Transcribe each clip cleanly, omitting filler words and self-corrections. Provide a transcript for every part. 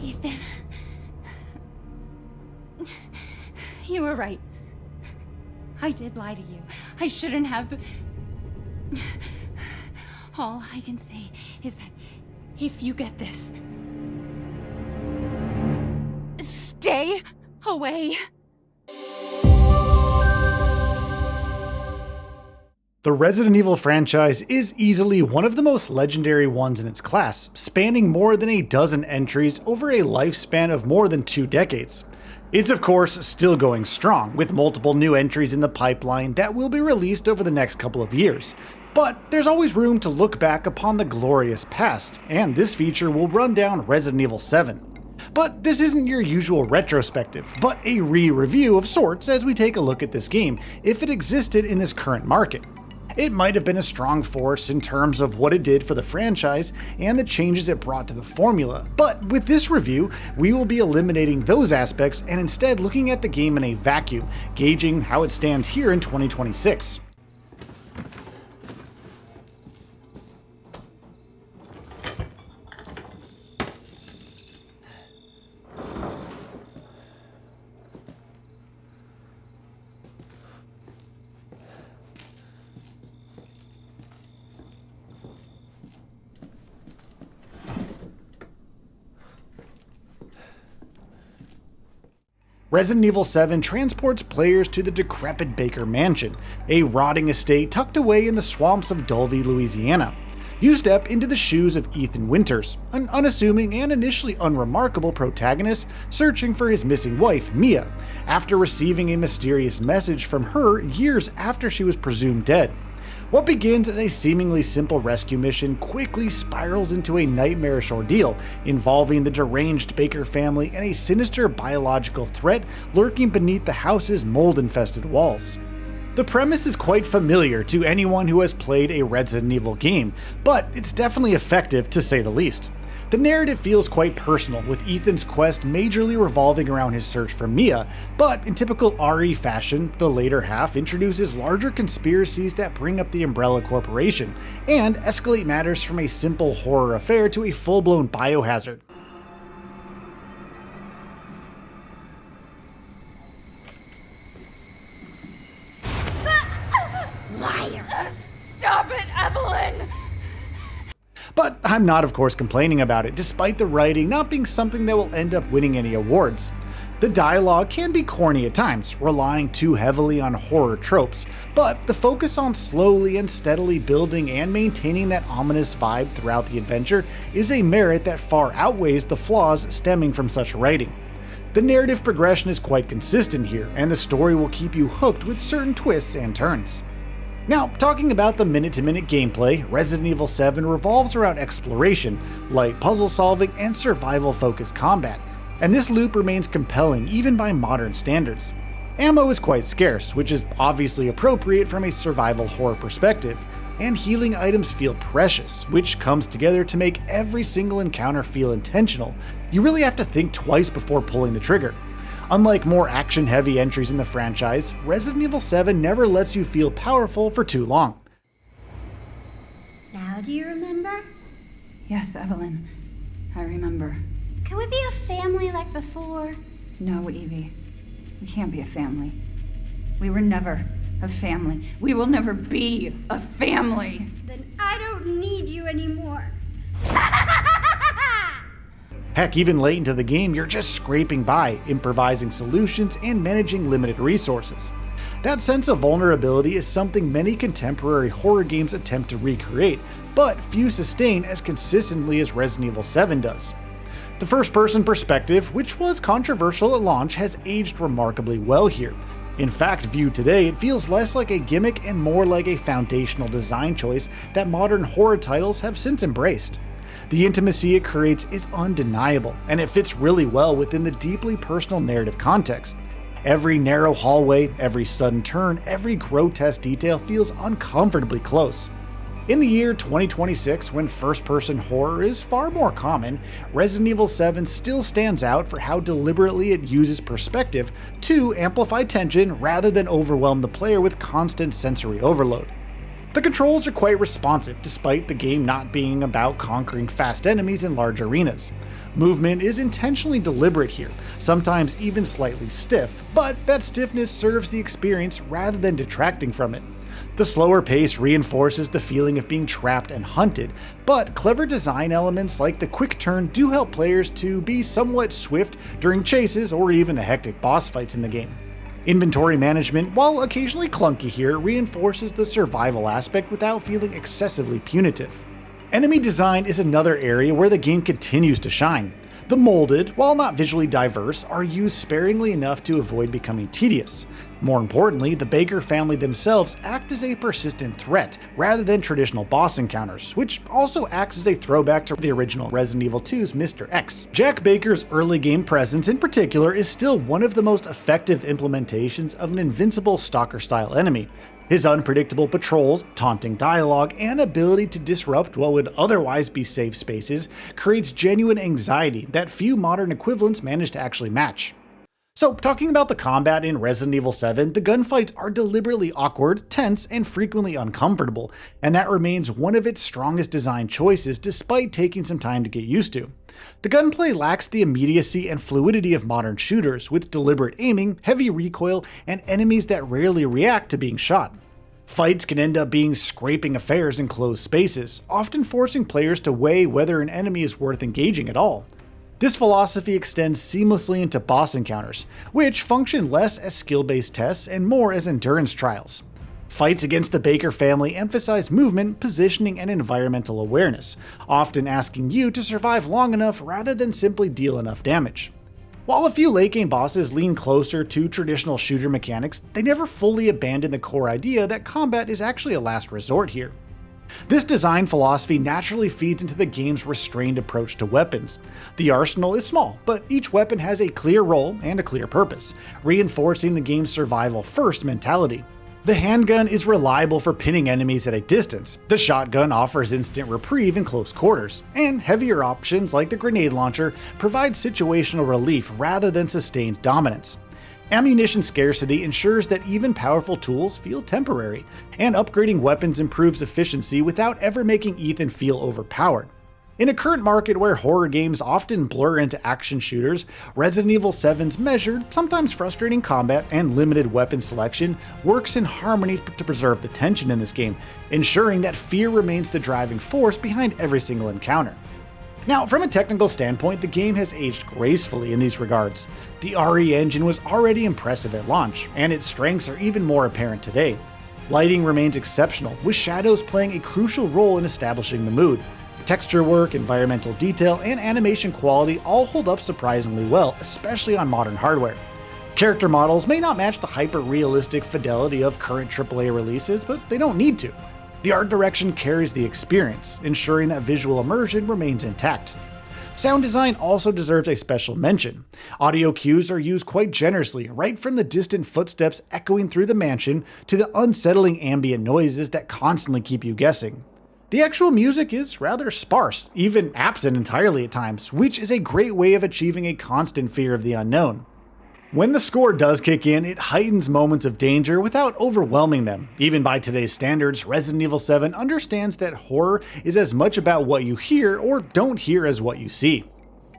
Ethan. You were right. I did lie to you. I shouldn't have. All I can say is that if you get this, stay away. The Resident Evil franchise is easily one of the most legendary ones in its class, spanning more than a dozen entries over a lifespan of more than 2 decades. It's of course still going strong, with multiple new entries in the pipeline that will be released over the next couple of years. But there's always room to look back upon the glorious past, and this feature will run down Resident Evil 7. But this isn't your usual retrospective, but a re-review of sorts as we take a look at this game if it existed in this current market. It might have been a strong force in terms of what it did for the franchise and the changes it brought to the formula, but with this review, we will be eliminating those aspects and instead looking at the game in a vacuum, gauging how it stands here in 2026. Resident Evil 7 transports players to the decrepit Baker Mansion, a rotting estate tucked away in the swamps of Dulvey, Louisiana. You step into the shoes of Ethan Winters, an unassuming and initially unremarkable protagonist searching for his missing wife, Mia, after receiving a mysterious message from her years after she was presumed dead. What begins as a seemingly simple rescue mission quickly spirals into a nightmarish ordeal involving the deranged Baker family and a sinister biological threat lurking beneath the house's mold-infested walls. The premise is quite familiar to anyone who has played a Resident Evil game, but it's definitely effective to say the least. The narrative feels quite personal, with Ethan's quest majorly revolving around his search for Mia, but in typical RE fashion, the later half introduces larger conspiracies that bring up the Umbrella Corporation, and escalate matters from a simple horror affair to a full-blown biohazard. Liar! Stop it, Evelyn! But I'm not of course complaining about it, despite the writing not being something that will end up winning any awards. The dialogue can be corny at times, relying too heavily on horror tropes, but the focus on slowly and steadily building and maintaining that ominous vibe throughout the adventure is a merit that far outweighs the flaws stemming from such writing. The narrative progression is quite consistent here, and the story will keep you hooked with certain twists and turns. Now, talking about the minute-to-minute gameplay, Resident Evil 7 revolves around exploration, light puzzle solving, and survival-focused combat, and this loop remains compelling even by modern standards. Ammo is quite scarce, which is obviously appropriate from a survival horror perspective, and healing items feel precious, which comes together to make every single encounter feel intentional. You really have to think twice before pulling the trigger. Unlike more action-heavy entries in the franchise, Resident Evil 7 never lets you feel powerful for too long. Now do you remember? Yes, Evelyn. I remember. Can we be a family like before? No, Evie. We can't be a family. We were never a family. We will never be a family. Then I don't need you anymore. Heck, even late into the game, you're just scraping by, improvising solutions, and managing limited resources. That sense of vulnerability is something many contemporary horror games attempt to recreate, but few sustain as consistently as Resident Evil 7 does. The first-person perspective, which was controversial at launch, has aged remarkably well here. In fact, viewed today, it feels less like a gimmick and more like a foundational design choice that modern horror titles have since embraced. The intimacy it creates is undeniable, and it fits really well within the deeply personal narrative context. Every narrow hallway, every sudden turn, every grotesque detail feels uncomfortably close. In the year 2026, when first-person horror is far more common, Resident Evil 7 still stands out for how deliberately it uses perspective to amplify tension rather than overwhelm the player with constant sensory overload. The controls are quite responsive, despite the game not being about conquering fast enemies in large arenas. Movement is intentionally deliberate here, sometimes even slightly stiff, but that stiffness serves the experience rather than detracting from it. The slower pace reinforces the feeling of being trapped and hunted, but clever design elements like the quick turn do help players to be somewhat swift during chases or even the hectic boss fights in the game. Inventory management, while occasionally clunky here, reinforces the survival aspect without feeling excessively punitive. Enemy design is another area where the game continues to shine. The molded, while not visually diverse, are used sparingly enough to avoid becoming tedious. More importantly, the Baker family themselves act as a persistent threat, rather than traditional boss encounters, which also acts as a throwback to the original Resident Evil 2's Mr. X. Jack Baker's early game presence in particular is still one of the most effective implementations of an invincible stalker-style enemy. His unpredictable patrols, taunting dialogue, and ability to disrupt what would otherwise be safe spaces creates genuine anxiety that few modern equivalents manage to actually match. So, talking about the combat in Resident Evil 7, the gunfights are deliberately awkward, tense, and frequently uncomfortable, and that remains one of its strongest design choices despite taking some time to get used to. The gunplay lacks the immediacy and fluidity of modern shooters, with deliberate aiming, heavy recoil, and enemies that rarely react to being shot. Fights can end up being scraping affairs in closed spaces, often forcing players to weigh whether an enemy is worth engaging at all. This philosophy extends seamlessly into boss encounters, which function less as skill-based tests and more as endurance trials. Fights against the Baker family emphasize movement, positioning, and environmental awareness, often asking you to survive long enough rather than simply deal enough damage. While a few late game bosses lean closer to traditional shooter mechanics, they never fully abandon the core idea that combat is actually a last resort here. This design philosophy naturally feeds into the game's restrained approach to weapons. The arsenal is small, but each weapon has a clear role and a clear purpose, reinforcing the game's survival-first mentality. The handgun is reliable for pinning enemies at a distance, the shotgun offers instant reprieve in close quarters, and heavier options like the grenade launcher provide situational relief rather than sustained dominance. Ammunition scarcity ensures that even powerful tools feel temporary, and upgrading weapons improves efficiency without ever making Ethan feel overpowered. In a current market where horror games often blur into action shooters, Resident Evil 7's measured, sometimes frustrating combat and limited weapon selection works in harmony to preserve the tension in this game, ensuring that fear remains the driving force behind every single encounter. Now, from a technical standpoint, the game has aged gracefully in these regards. The RE engine was already impressive at launch, and its strengths are even more apparent today. Lighting remains exceptional, with shadows playing a crucial role in establishing the mood. Texture work, environmental detail, and animation quality all hold up surprisingly well, especially on modern hardware. Character models may not match the hyper-realistic fidelity of current AAA releases, but they don't need to. The art direction carries the experience, ensuring that visual immersion remains intact. Sound design also deserves a special mention. Audio cues are used quite generously, right from the distant footsteps echoing through the mansion to the unsettling ambient noises that constantly keep you guessing. The actual music is rather sparse, even absent entirely at times, which is a great way of achieving a constant fear of the unknown. When the score does kick in, it heightens moments of danger without overwhelming them. Even by today's standards, Resident Evil 7 understands that horror is as much about what you hear or don't hear as what you see.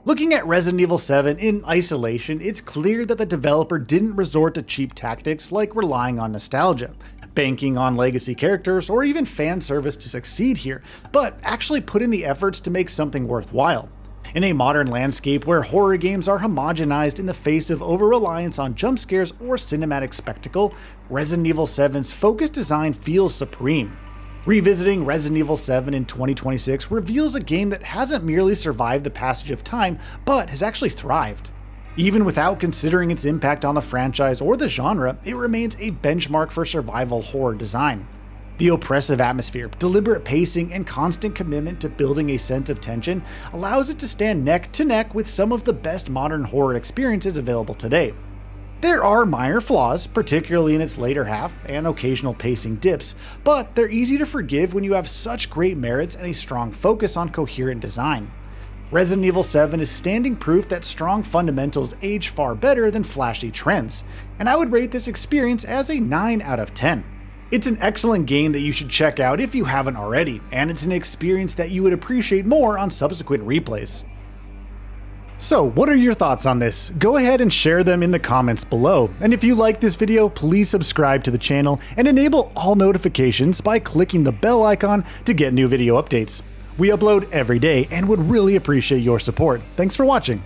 Looking at Resident Evil 7 in isolation, it's clear that the developer didn't resort to cheap tactics like relying on nostalgia, banking on legacy characters, or even fan service to succeed here, but actually put in the efforts to make something worthwhile. In a modern landscape where horror games are homogenized in the face of over-reliance on jump scares or cinematic spectacle, Resident Evil 7's focused design feels supreme. Revisiting Resident Evil 7 in 2026 reveals a game that hasn't merely survived the passage of time, but has actually thrived. Even without considering its impact on the franchise or the genre, it remains a benchmark for survival horror design. The oppressive atmosphere, deliberate pacing, and constant commitment to building a sense of tension allows it to stand neck to neck with some of the best modern horror experiences available today. There are minor flaws, particularly in its later half and occasional pacing dips, but they're easy to forgive when you have such great merits and a strong focus on coherent design. Resident Evil 7 is standing proof that strong fundamentals age far better than flashy trends, and I would rate this experience as a 9 out of 10. It's an excellent game that you should check out if you haven't already, and it's an experience that you would appreciate more on subsequent replays. So, what are your thoughts on this? Go ahead and share them in the comments below. And if you like this video, please subscribe to the channel and enable all notifications by clicking the bell icon to get new video updates. We upload every day and would really appreciate your support. Thanks for watching.